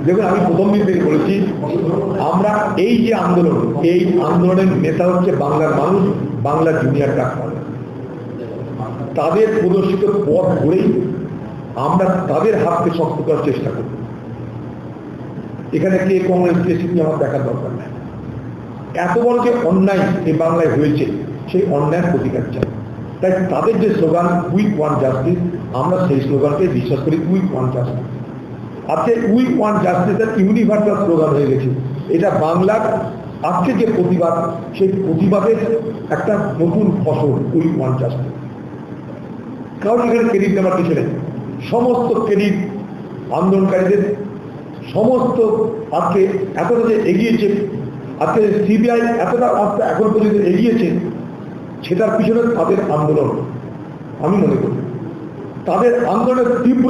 দেখুন, আমি প্রথম দিন থেকে বলেছি, আমরা এই যে আন্দোলন, এই আন্দোলনের নেতা হচ্ছে বাংলার মানুষ, বাংলা জুনিয়র ডাক্তার। তাদের প্রদর্শিত পথ ধরেই আমরা তাদের হাতকে শক্ত করার চেষ্টা করব। এখানে কে কংগ্রেস কে সিপিএম আমার দেখার দরকার নেই। এত বড় যে অন্যায় এই বাংলায় হয়েছে, সেই অন্যায়ের প্রতিকার চাই। তাই তাদের যে স্লোগান উই ওয়ান্ট জাস্টিস, আমরা সেই স্লোগানকে বিশ্বাস করি, উই ওয়ান্ট জাস্টিস। আজকে উই ওয়ান্ট জাস্টিসের ইউনিভার্সাল স্লোগান হয়ে গেছে। এটা বাংলার আজকে যে প্রতিবাদ, সেই প্রতিবাদের একটা নতুন ফসল, উই ওয়ান্ট জাস্টিস। কারণ এখানে ক্রেডিট নেওয়ার কিছু নেই, সমস্ত ক্রেডিট আন্দোলনকারীদের। সমস্ত আজকে এতটা যে এগিয়েছে, আজকে সিবিআই এতটা এখন পর্যন্ত এগিয়েছে, সেটার পিছনে তাদের আন্দোলন। আমি মনে করি তাদের আন্দোলনের তীব্র